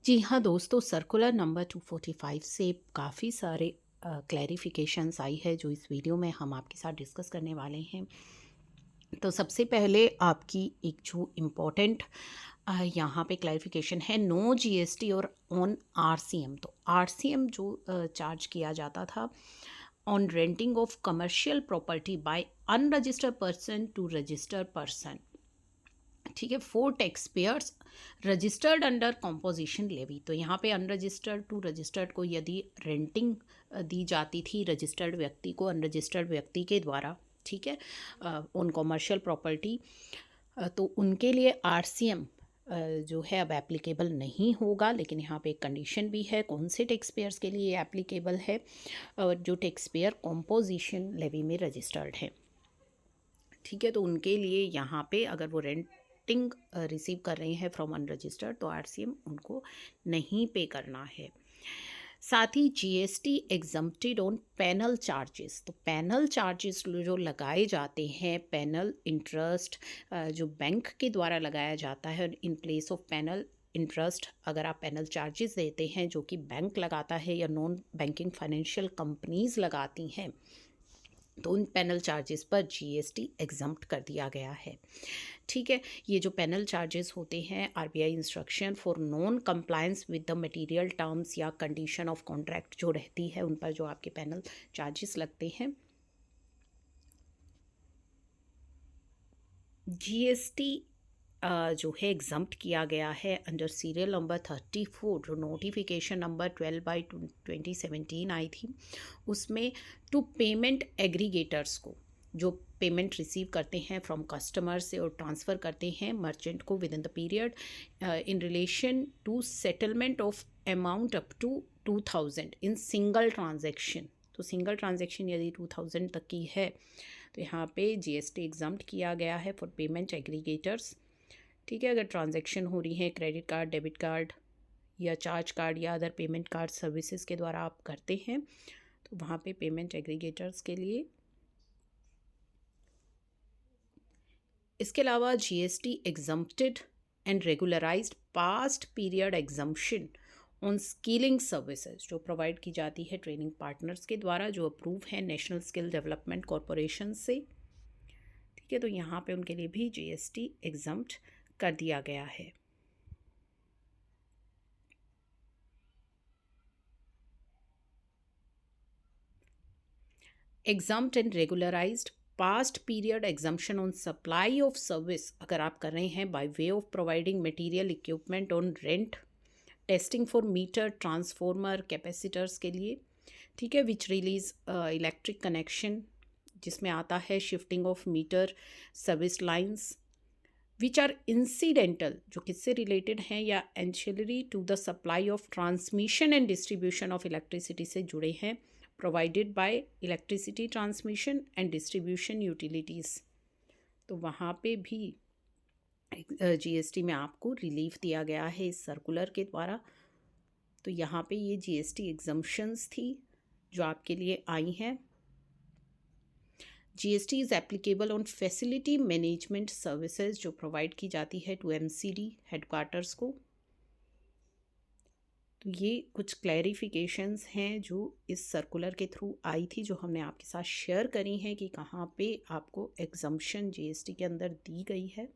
जी हाँ दोस्तों, circular number 245 से काफ़ी सारे क्लैरिफिकेशंस आई है जो इस वीडियो में हम आपके साथ डिस्कस करने वाले हैं। तो सबसे पहले आपकी एक जो इम्पोर्टेंट यहाँ पे क्लैरिफिकेशन है, नो जीएसटी और ऑन आरसीएम। तो आरसीएम जो चार्ज किया जाता था on renting of commercial property by unregistered person to registered person, ठीक है, for tax payers registered under composition levy. तो यहाँ पे अनरजिस्टर्ड टू रजिस्टर्ड को यदि रेंटिंग दी जाती थी रजिस्टर्ड व्यक्ति को अनरजिस्टर्ड व्यक्ति के द्वारा, ठीक है, ऑन कॉमर्शियल प्रॉपर्टी, तो उनके लिए आरसीएम जो है अब एप्लीकेबल नहीं होगा। लेकिन यहाँ पे एक कंडीशन भी है, कौन से टैक्स पेयर्स के लिए एप्लीकेबल है, जो टैक्स पेयर कॉम्पोजिशन लेवी में रजिस्टर्ड है, ठीक है। तो उनके लिए यहाँ पे अगर वो रेंटिंग रिसीव कर रहे हैं फ्रॉम अनरजिस्टर्ड तो आरसीएम उनको नहीं पे करना है। साथ ही GST exempted on panel charges. तो पैनल चार्जेस जो लगाए जाते हैं, पैनल इंटरेस्ट जो बैंक के द्वारा लगाया जाता है in place of panel interest, अगर आप पैनल चार्जेस देते हैं जो कि बैंक लगाता है या नॉन बैंकिंग फाइनेंशियल कंपनीज लगाती हैं, तो उन पैनल चार्जेस पर जीएसटी एग्जम्प्ट कर दिया गया है, ठीक है। ये जो पैनल चार्जेस होते हैं, RBI instruction for non compliance with the material terms या कंडीशन ऑफ कॉन्ट्रैक्ट जो रहती है, उन पर जो आपके पैनल चार्जेस लगते हैं, जीएसटी जो है एग्जम्प्ट किया गया है अंडर सीरियल नंबर 34, जो नोटिफिकेशन नंबर 12/2017 आई थी, उसमें टू पेमेंट एग्रीगेटर्स को, जो पेमेंट रिसीव करते हैं फ्रॉम कस्टमर से और ट्रांसफ़र करते हैं मर्चेंट को within the period in relation to settlement of amount up to 2000 in single transaction. तो सिंगल ट्रांजेक्शन यदि 2000 तक की है तो यहाँ पे जीएसटी एग्जम्प्ट किया गया है फॉर पेमेंट एग्रीगेटर्स, ठीक है। अगर ट्रांजैक्शन हो रही है क्रेडिट कार्ड, डेबिट कार्ड या चार्ज कार्ड या अदर पेमेंट कार्ड सर्विसेज के द्वारा आप करते हैं, तो वहाँ पे पेमेंट एग्रीगेटर्स के लिए। इसके अलावा GST exempted and regularised past period exemption on skilling services जो प्रोवाइड की जाती है ट्रेनिंग पार्टनर्स के द्वारा, जो अप्रूव है नेशनल स्किल डेवलपमेंट कॉरपोरेशन से, ठीक है। तो यहाँ पे उनके लिए भी जीएसटी एग्जम्प्ट कर दिया गया है। Exempt and regularised past period exemption on supply of service अगर आप कर रहे हैं by way of providing material equipment on rent, testing for meter transformer capacitors के लिए, ठीक है, विच रिलीज इलेक्ट्रिक कनेक्शन जिसमें आता है shifting of meter service lines which are incidental जो किससे रिलेटेड हैं या ancillary to the supply of transmission and distribution of electricity से जुड़े हैं, provided by electricity transmission and distribution utilities. तो वहाँ पे भी जीएसटी में आपको रिलीफ दिया गया है इस सर्कुलर के द्वारा। तो यहाँ पे ये जीएसटी एग्जम्पशंस थी जो आपके लिए आई हैं। GST is applicable on facility management services जो प्रोवाइड की जाती है टू एमसीडी हेडक्वार्टर्स को। तो ये कुछ क्लैरिफिकेशंस हैं जो इस सर्कुलर के थ्रू आई थी, जो हमने आपके साथ शेयर करी हैं कि कहाँ पे आपको एग्जम्पशन जीएसटी के अंदर दी गई है।